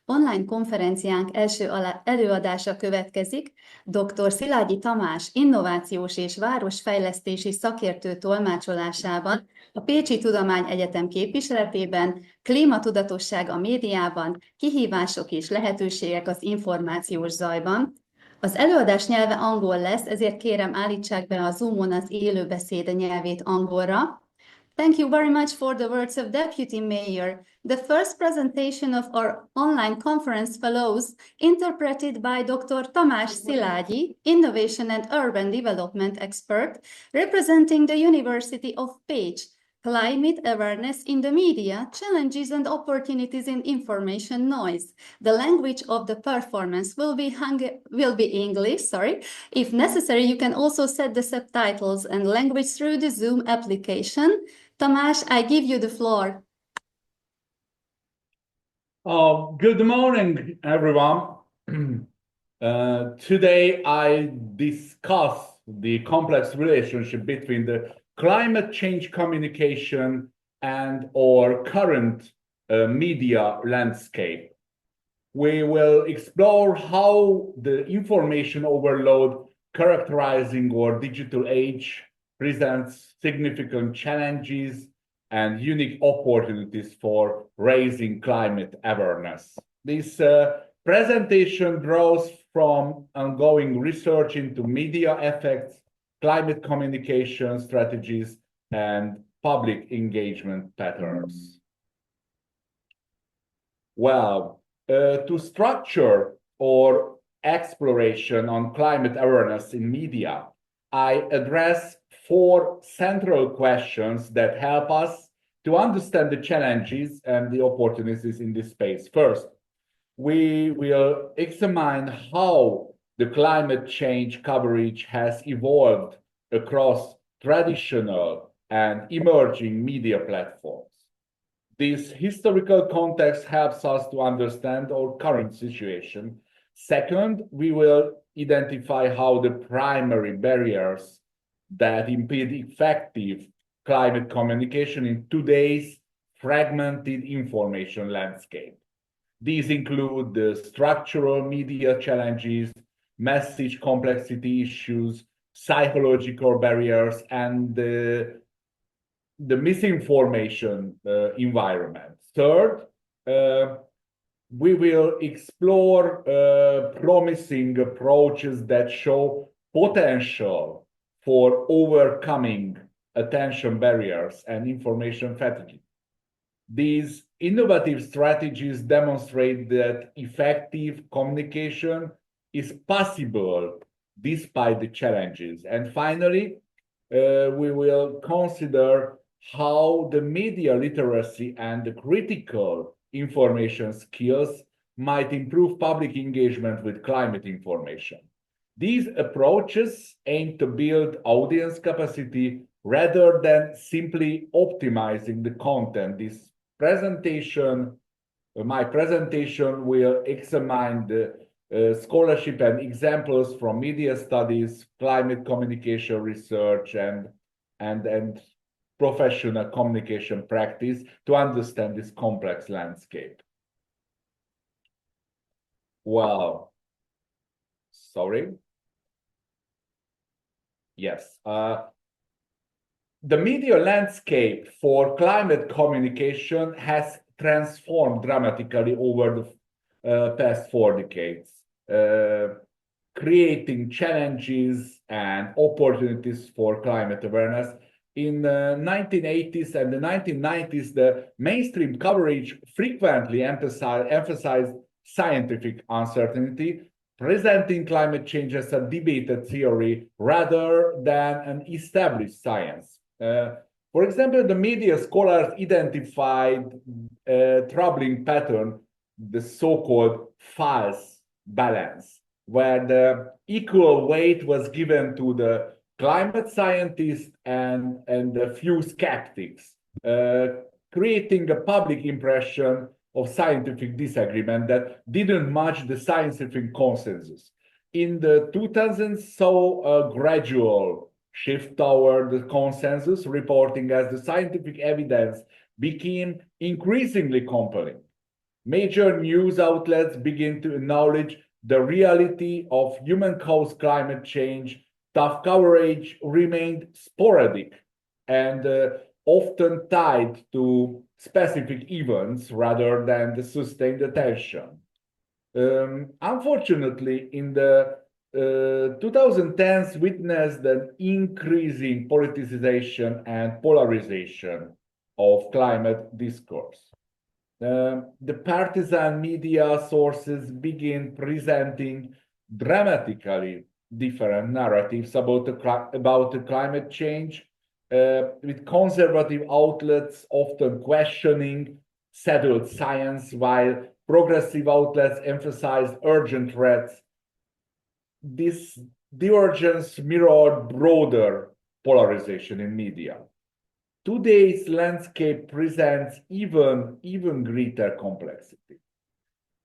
Online konferenciánk első előadása következik. Dr. Szilágyi Tamás innovációs és városfejlesztési szakértő tolmácsolásában a Pécsi Tudományegyetem képviseletében Klímatudatosság a médiában, kihívások és lehetőségek az információs zajban. Az előadás nyelve angol lesz, ezért kérem állítsák be a Zoomon az élőbeszéd nyelvét angolra. Thank you very much for the words of Deputy Mayor. The first presentation of our online conference fellows, interpreted by Dr. Tamás Szilágyi, Innovation and Urban Development Expert, representing the University of Pécs. Climate awareness in the media, challenges and opportunities in information noise. The language of the performance will be English, sorry. If necessary, you can also set the subtitles and language through the Zoom application. Tamás, I give you the floor. Good morning, everyone. Today I discuss the complex relationship between the climate change communication and our current media landscape. We will explore how the information overload characterizing our digital age presents significant challenges and unique opportunities for raising climate awareness. This presentation draws from ongoing research into media effects, climate communication strategies, and public engagement patterns. Well, to structure our exploration on climate awareness in media, I address 4 central questions that help us to understand the challenges and the opportunities in this space. First, we will examine how the climate change coverage has evolved across traditional and emerging media platforms. This historical context helps us to understand our current situation. Second, we will identify how the primary barriers that impede effective climate communication in today's fragmented information landscape. These include the structural media challenges, message complexity issues, psychological barriers, and the misinformation environment. Third, we will explore promising approaches that show potential for overcoming attention barriers and information fatigue. These innovative strategies demonstrate that effective communication is possible despite the challenges. And finally, we will consider how the media literacy and the critical information skills might improve public engagement with climate information. These approaches aim to build audience capacity rather than simply optimizing the content. My presentation will examine the scholarship and examples from media studies, climate communication research, and professional communication practice to understand this complex landscape. Well, sorry. Yes. The media landscape for climate communication has transformed dramatically over the past 4 decades, creating challenges and opportunities for climate awareness. In the 1980s and the 1990s, the mainstream coverage frequently emphasized scientific uncertainty, presenting climate change as a debated theory rather than an established science. For example, the media scholars identified a troubling pattern, the so-called false balance, where the equal weight was given to the climate scientists and a few skeptics, creating a public impression of scientific disagreement that didn't match the scientific consensus. In the 2000s, saw a gradual shift toward the consensus reporting as the scientific evidence became increasingly compelling. Major news outlets begin to acknowledge the reality of human-caused climate change. Tough coverage remained sporadic and often tied to specific events rather than the sustained attention. Unfortunately, in the 2010s witnessed an increasing politicization and polarization of climate discourse. The partisan media sources begin presenting dramatically different narratives about the climate change, with conservative outlets often questioning settled science, while progressive outlets emphasize urgent threats. This divergence mirrored broader polarization in media. Today's landscape presents even greater complexity.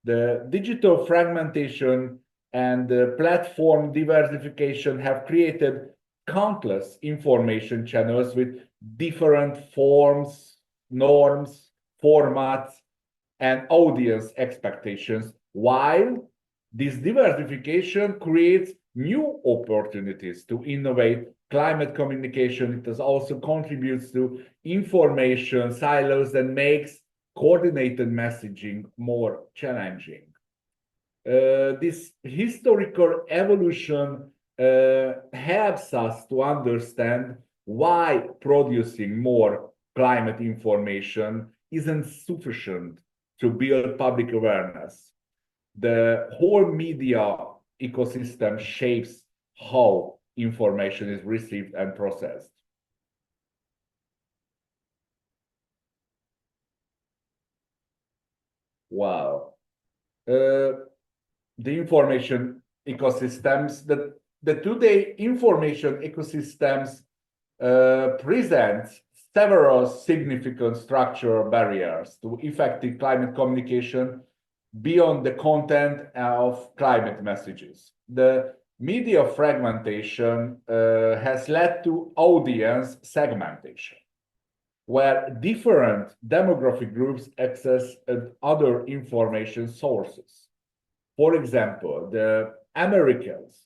The digital fragmentation and the platform diversification have created countless information channels with different forms, norms, formats, and audience expectations, while this diversification creates new opportunities to innovate climate communication. It also contributes to information silos and makes coordinated messaging more challenging. This historical evolution helps us to understand why producing more climate information isn't sufficient to build public awareness. The whole media ecosystem shapes how information is received and processed. Wow. The information ecosystems, the today information ecosystems present several significant structural barriers to effective climate communication beyond the content of climate messages. The media fragmentation has led to audience segmentation, where different demographic groups access other information sources. For example, the Americans,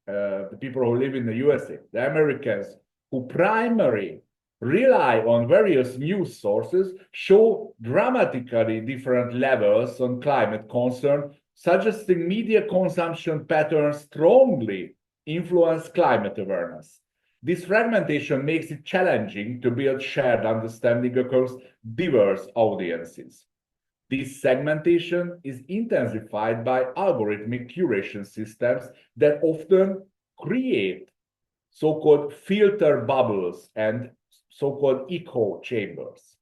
the people who live in the USA, the Americans who primarily rely on various news sources show dramatically different levels on climate concern, suggesting media consumption patterns strongly influence climate awareness. This fragmentation makes it challenging to build shared understanding across diverse audiences. This segmentation is intensified by algorithmic curation systems that often create so-called filter bubbles and so-called echo chambers.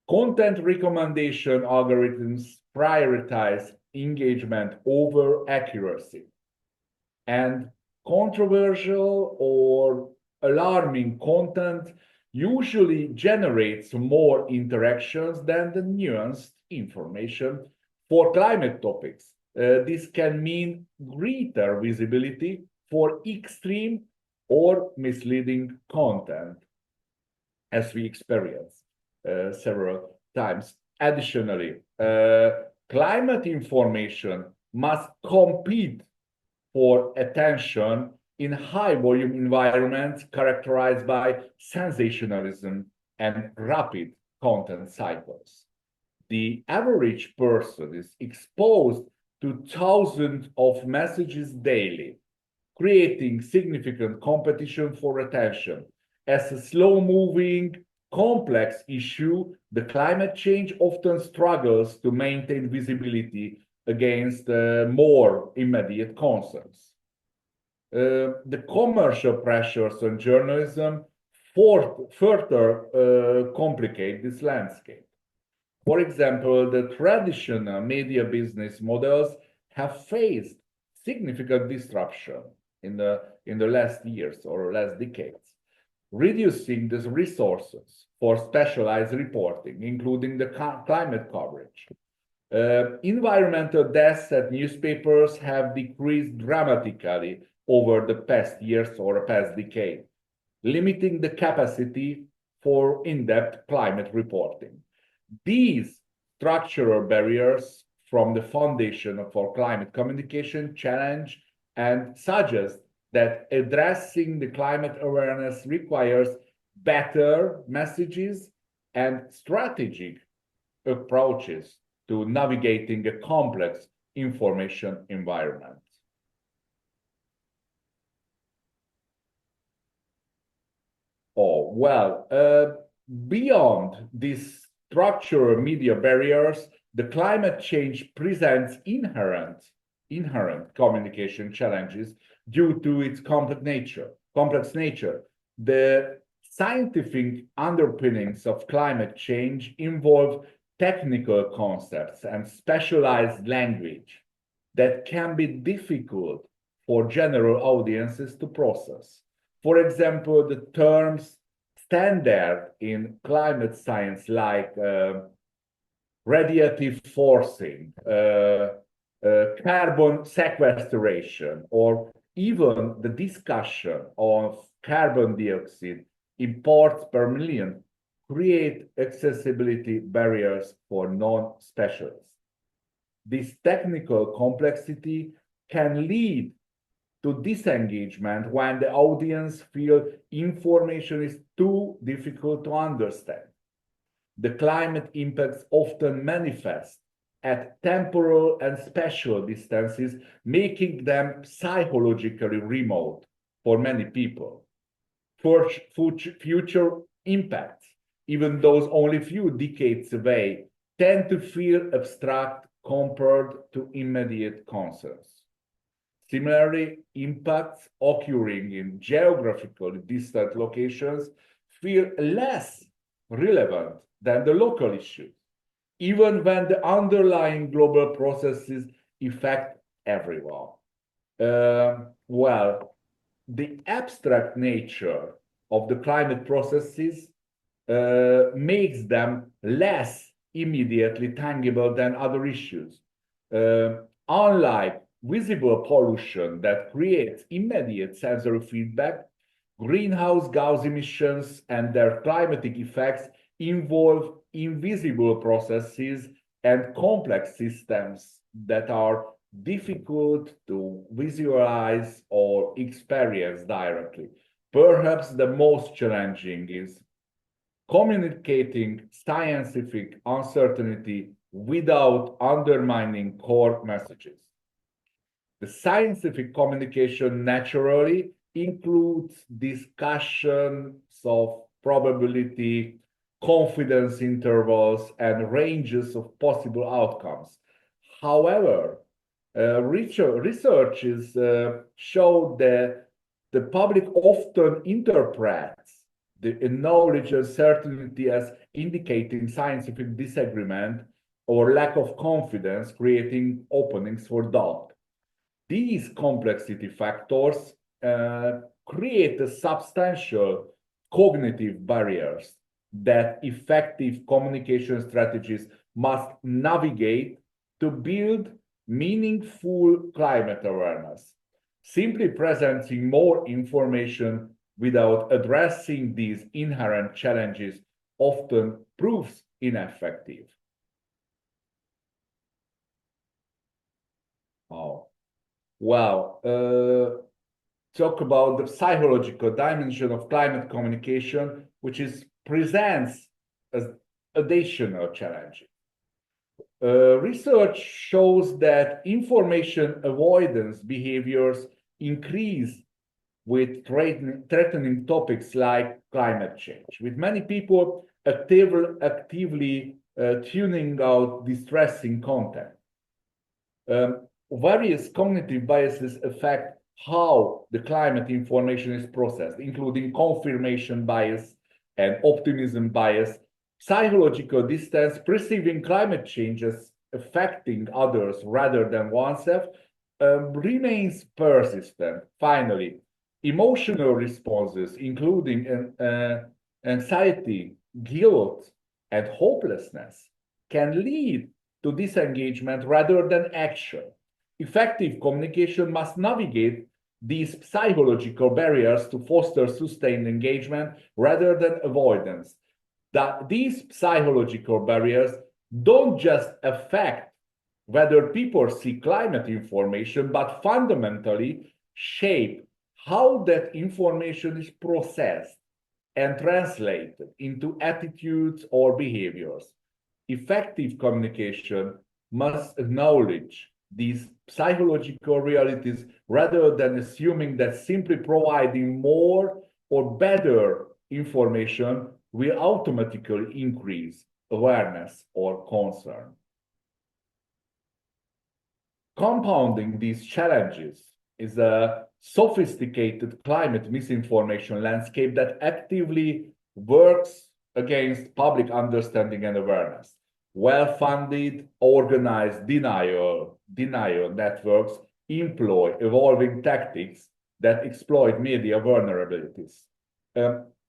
Content recommendation algorithms prioritize engagement over accuracy, and controversial or alarming content usually generates more interactions than the nuanced information. For climate topics, this can mean greater visibility for extreme or misleading content, as we experienced several times. Additionally, climate information must compete for attention in high-volume environments characterized by sensationalism and rapid content cycles. The average person is exposed to thousands of messages daily, creating significant competition for attention. As a slow-moving, complex issue, the climate change often struggles to maintain visibility against more immediate concerns. The commercial pressures on journalism further complicate this landscape. For example, the traditional media business models have faced significant disruption in the last years or last decades, reducing the resources for specialized reporting, including the climate coverage. Environmental deaths at newspapers have decreased dramatically over the past years or past decade, limiting the capacity for in-depth climate reporting. These structural barriers from the foundation of our climate communication challenge and suggests that addressing the climate awareness requires better messages and strategic approaches to navigating a complex information environment. Beyond these structural media barriers, the climate change presents inherent communication challenges due to its complex nature. The scientific underpinnings of climate change involve technical concepts and specialized language that can be difficult for general audiences to process. For example, the terms standard in climate science like radiative forcing, carbon sequestration, or even the discussion of carbon dioxide in parts per million create accessibility barriers for non-specialists. This technical complexity can lead to disengagement when the audience feels information is too difficult to understand. The climate impacts often manifest at temporal and spatial distances, making them psychologically remote for many people. For future impacts, even those only few decades away, tend to feel abstract compared to immediate concerns. Similarly, impacts occurring in geographically distant locations feel less relevant than the local issues, even when the underlying global processes affect everyone. The abstract nature of the climate processes makes them less immediately tangible than other issues. Unlike visible pollution that creates immediate sensory feedback, greenhouse gas emissions and their climatic effects involve invisible processes and complex systems that are difficult to visualize or experience directly. Perhaps the most challenging is communicating scientific uncertainty without undermining core messages. The scientific communication naturally includes discussions of probability, confidence intervals, and ranges of possible outcomes. However, researches show that the public often interprets the knowledge and certainty as indicating scientific disagreement or lack of confidence, creating openings for doubt. These complexity factors create a substantial cognitive barriers that effective communication strategies must navigate to build meaningful climate awareness. Simply presenting more information without addressing these inherent challenges often proves ineffective. Talk about the psychological dimension of climate communication, which presents as additional challenges. Research shows that information avoidance behaviors increase with threatening topics like climate change, with many people actively tuning out distressing content. Various cognitive biases affect how the climate information is processed, including confirmation bias and optimism bias. Psychological distance, perceiving climate change as affecting others rather than oneself, remains persistent. Finally, emotional responses, including anxiety, guilt, and hopelessness, can lead to disengagement rather than action. Effective communication must navigate these psychological barriers to foster sustained engagement rather than avoidance. That these psychological barriers don't just affect whether people see climate information, but fundamentally shape how that information is processed and translated into attitudes or behaviors. Effective communication must acknowledge these psychological realities rather than assuming that simply providing more or better information will automatically increase awareness or concern. Compounding these challenges is a sophisticated climate misinformation landscape that actively works against public understanding and awareness. Well-funded, organized denial networks employ evolving tactics that exploit media vulnerabilities.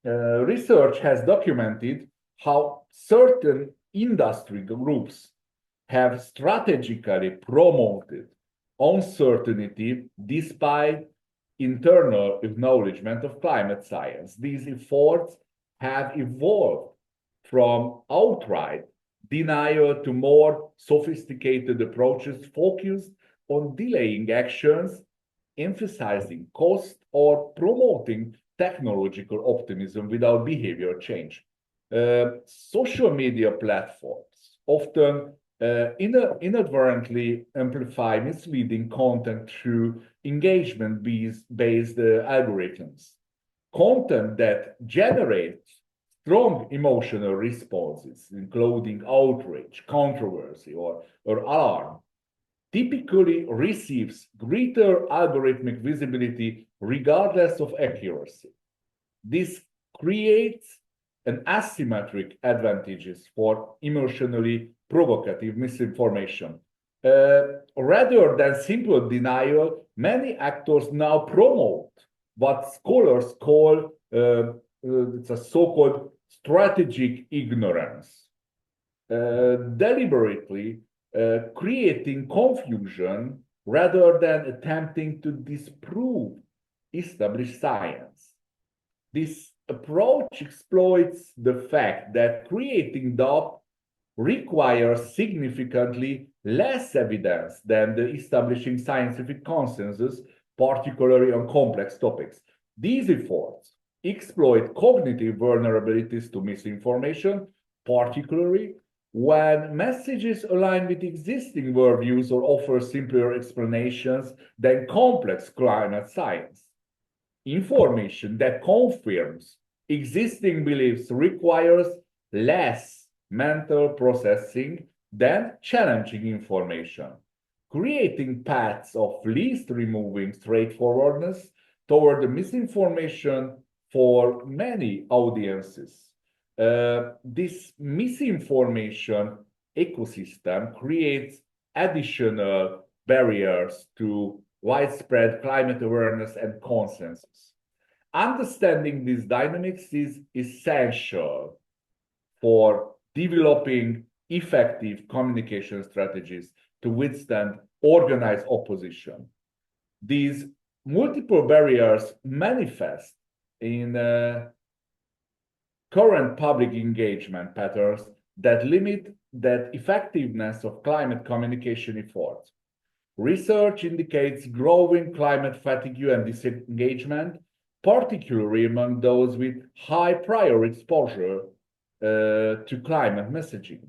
Research has documented how certain industry groups have strategically promoted uncertainty despite internal acknowledgement of climate science. These efforts have evolved from outright denial to more sophisticated approaches focused on delaying actions, emphasizing cost, or promoting technological optimism without behavior change. Social media platforms often inadvertently amplify misleading content through engagement-based algorithms. Content that generates strong emotional responses, including outrage, controversy, or alarm, typically receives greater algorithmic visibility regardless of accuracy. This creates an asymmetric advantages for emotionally provocative misinformation. Rather than simple denial, many actors now promote what scholars call it's a so-called strategic ignorance, deliberately creating confusion rather than attempting to disprove established science. This approach exploits the fact that creating doubt requires significantly less evidence than the establishing scientific consensus, particularly on complex topics. These efforts exploit cognitive vulnerabilities to misinformation, particularly when messages align with existing worldviews or offer simpler explanations than complex climate science. Information that confirms existing beliefs requires less mental processing than challenging information, creating paths of least removing straightforwardness toward the misinformation for many audiences. This misinformation ecosystem creates additional barriers to widespread climate awareness and consensus. Understanding these dynamics is essential for developing effective communication strategies to withstand organized opposition. These multiple barriers manifest in current public engagement patterns that limit the effectiveness of climate communication efforts. Research indicates growing climate fatigue and disengagement, particularly among those with high prior exposure to climate messaging.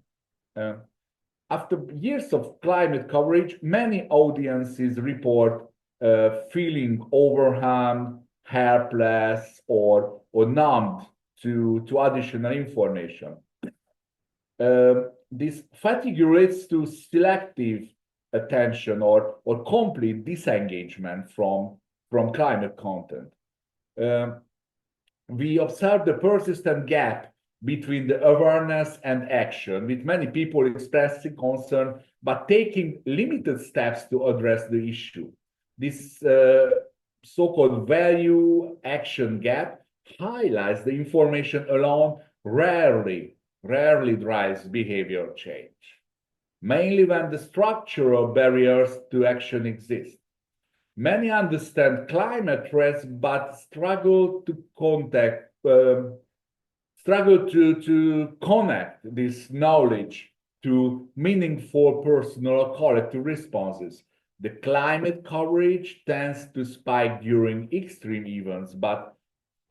After years of climate coverage, many audiences report feeling overwhelmed, helpless, or numbed to additional information. This fatigue relates to selective attention or complete disengagement from climate content. We observe the persistent gap between the awareness and action, with many people expressing concern but taking limited steps to address the issue. This so-called value-action gap highlights the information alone rarely drives behavior change, mainly when the structural barriers to action exist. Many understand climate threats but struggle to connect this knowledge to meaningful personal or collective responses. The climate coverage tends to spike during extreme events, but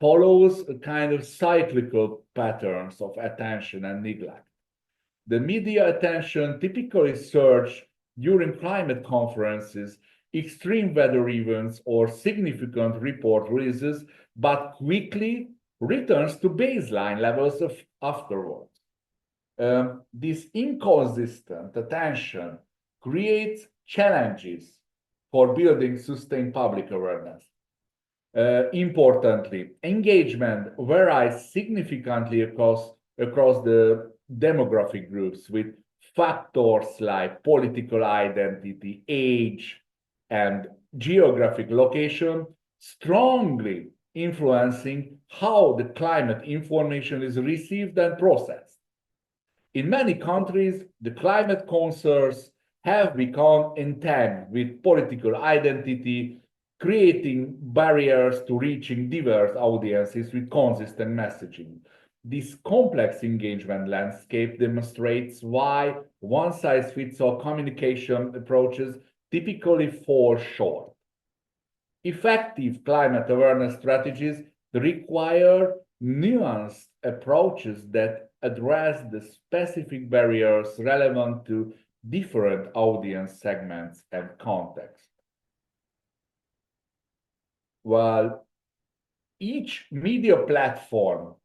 follows a kind of cyclical patterns of attention and neglect. The media attention typically surges during climate conferences, extreme weather events, or significant report releases, but quickly returns to baseline levels afterwards. This inconsistent attention creates challenges for building sustained public awareness. Importantly, engagement varies significantly across the demographic groups, with factors like political identity, age, and geographic location strongly influencing how the climate information is received and processed. In many countries, the climate concerns have become entangled with political identity, creating barriers to reaching diverse audiences with consistent messaging. This complex engagement landscape demonstrates why one-size-fits-all communication approaches typically fall short. Effective climate awareness strategies require nuanced approaches that address the specific barriers relevant to different audience segments and contexts. While each media platform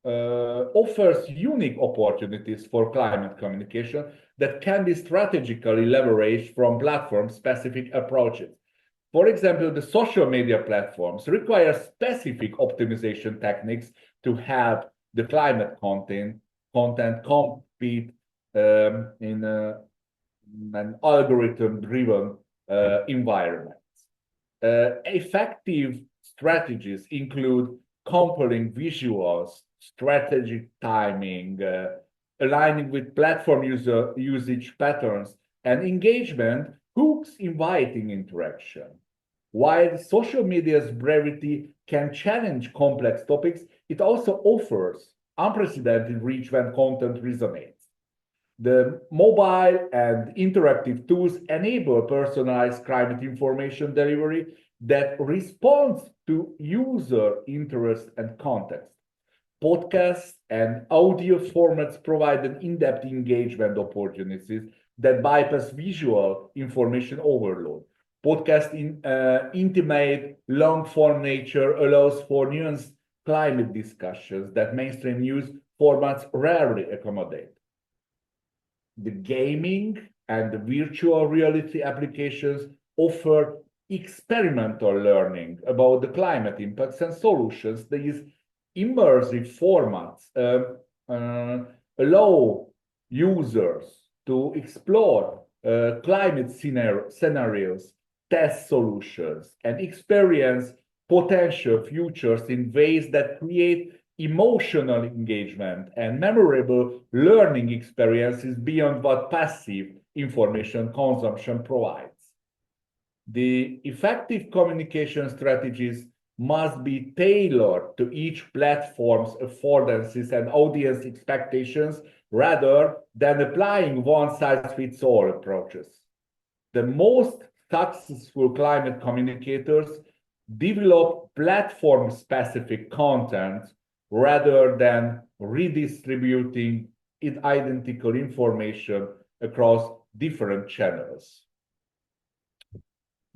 offers unique opportunities for climate communication that can be strategically leveraged from platform-specific approaches. For example, the social media platforms require specific optimization techniques to help the climate content compete in an algorithm-driven environment. Effective strategies include compelling visuals, strategic timing, aligning with platform usage patterns, and engagement hooks inviting interaction. While social media's brevity can challenge complex topics, it also offers unprecedented reach when content resonates. The mobile and interactive tools enable personalized climate information delivery that responds to user interest and context. Podcasts and audio formats provide an in-depth engagement opportunities that bypass visual information overload. Podcast intimate long-form nature allows for nuanced climate discussions that mainstream news formats rarely accommodate. The gaming and the virtual reality applications offer experimental learning about the climate impacts and solutions. These immersive formats allow users to explore climate scenarios, test solutions, and experience potential futures in ways that create emotional engagement and memorable learning experiences beyond what passive information consumption provides. The effective communication strategies must be tailored to each platform's affordances and audience expectations rather than applying one-size-fits-all approaches. The most successful climate communicators develop platform-specific content rather than redistributing identical information across different channels.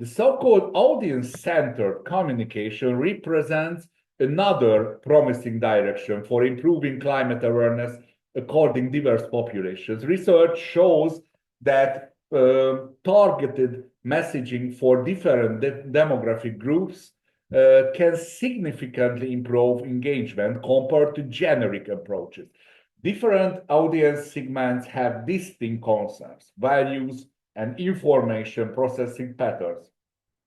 The so-called audience-centered communication represents another promising direction for improving climate awareness according diverse populations. Research shows that targeted messaging for different demographic groups can significantly improve engagement compared to generic approaches. Different audience segments have distinct concepts, values, and information processing patterns.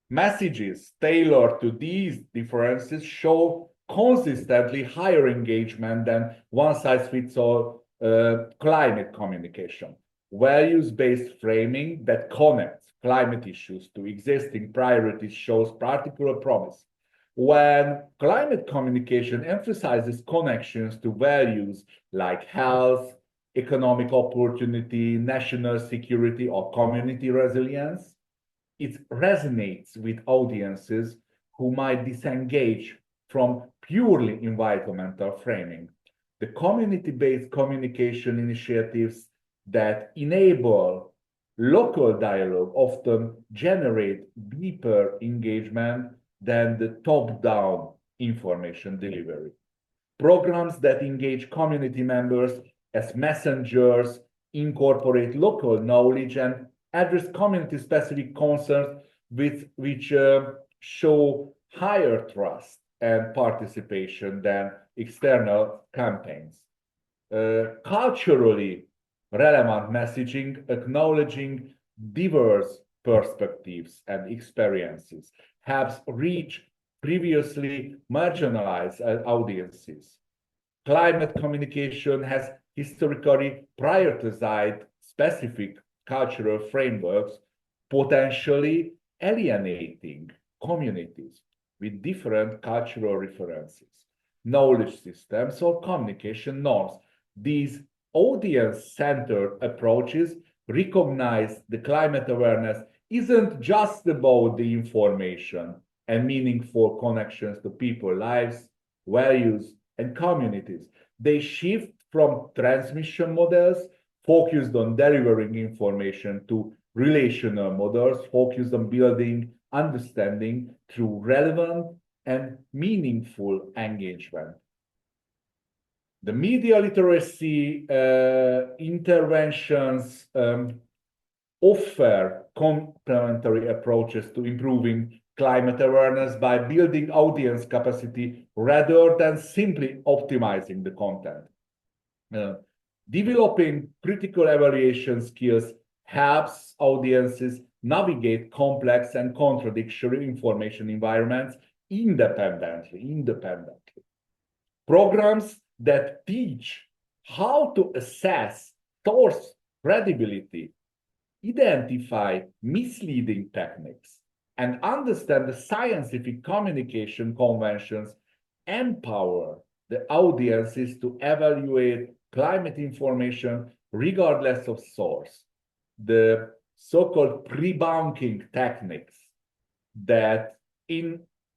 Messages tailored to these differences show consistently higher engagement than one-size-fits-all climate communication. Values-based framing that connects climate issues to existing priorities shows particular promise. When climate communication emphasizes connections to values like health, economic opportunity, national security, or community resilience, it resonates with audiences who might disengage from purely environmental framing. The community-based communication initiatives that enable local dialogue often generate deeper engagement than the top-down information delivery. Programs that engage community members as messengers, incorporate local knowledge, and address community-specific concerns which show higher trust and participation than external campaigns. Culturally relevant messaging, acknowledging diverse perspectives and experiences, helps reach previously marginalized audiences. Climate communication has historically prioritized specific cultural frameworks, potentially alienating communities with different cultural references, knowledge systems, or communication norms. These audience-centered approaches recognize the climate awareness isn't just about the information and meaningful connections to people's lives, values, and communities. They shift from transmission models focused on delivering information to relational models focused on building understanding through relevant and meaningful engagement. The media literacy interventions offer complementary approaches to improving climate awareness by building audience capacity rather than simply optimizing the content. Developing critical evaluation skills helps audiences navigate complex and contradictory information environments independently. Programs that teach how to assess source credibility, identify misleading techniques, and understand the scientific communication conventions empower the audiences to evaluate climate information regardless of source. The so-called pre-bunking techniques that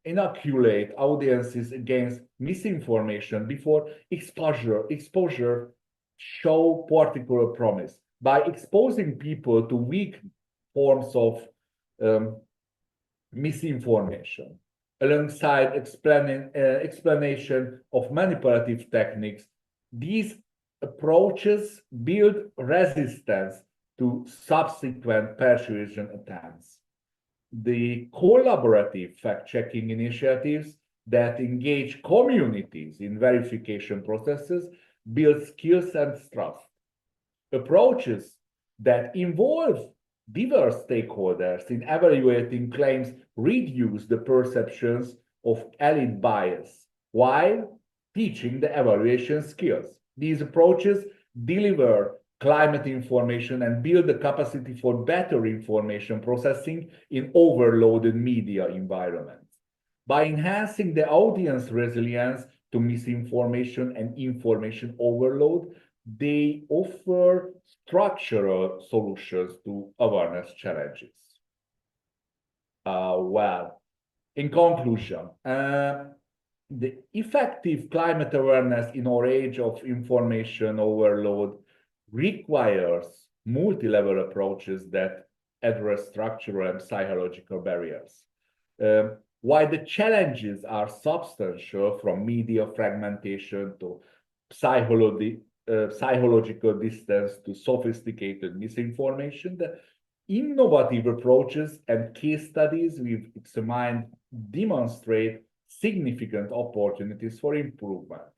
inoculate audiences against misinformation before exposure show particular promise. By exposing people to weak forms of misinformation, alongside explanation of manipulative techniques, these approaches build resistance to subsequent persuasion attempts. The collaborative fact-checking initiatives that engage communities in verification processes build skills and trust. Approaches that involve diverse stakeholders in evaluating claims reduce the perceptions of elite bias while teaching the evaluation skills. These approaches deliver climate information and build the capacity for better information processing in overloaded media environments. By enhancing the audience resilience to misinformation and information overload, they offer structural solutions to awareness challenges. Well, in conclusion, the effective climate awareness in our age of information overload requires multi-level approaches that address structural and psychological barriers. While the challenges are substantial, from media fragmentation to psychological distance to sophisticated misinformation, the innovative approaches and case studies we've examined demonstrate significant opportunities for improvement.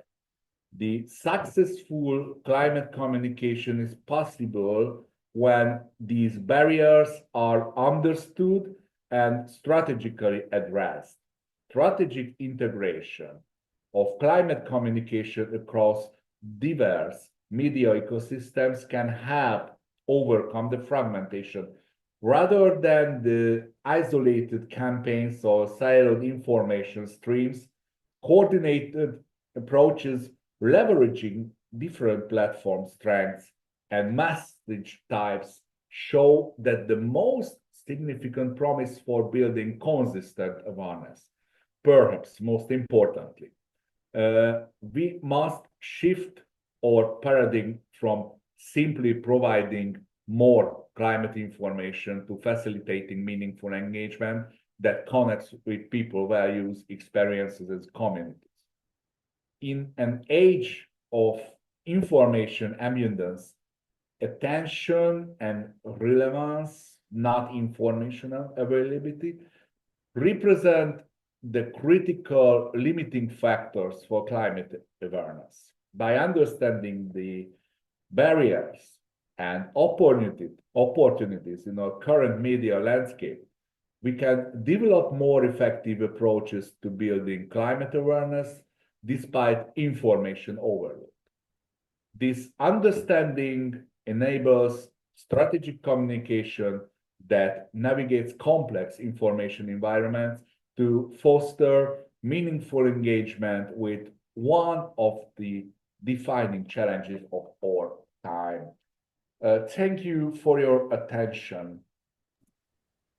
The successful climate communication is possible when these barriers are understood and strategically addressed. Strategic integration of climate communication across diverse media ecosystems can help overcome the fragmentation. Rather than the isolated campaigns or siloed information streams, coordinated approaches leveraging different platform strengths and message types show that the most significant promise for building consistent awareness. Perhaps most importantly, we must shift our paradigm from simply providing more climate information to facilitating meaningful engagement that connects with people, values, experiences, and communities. In an age of information abundance, attention and relevance, not information availability, represent the critical limiting factors for climate awareness. By understanding the barriers and opportunities in our current media landscape, we can develop more effective approaches to building climate awareness despite information overload. This understanding enables strategic communication that navigates complex information environments to foster meaningful engagement with one of the defining challenges of our time. Thank you for your attention.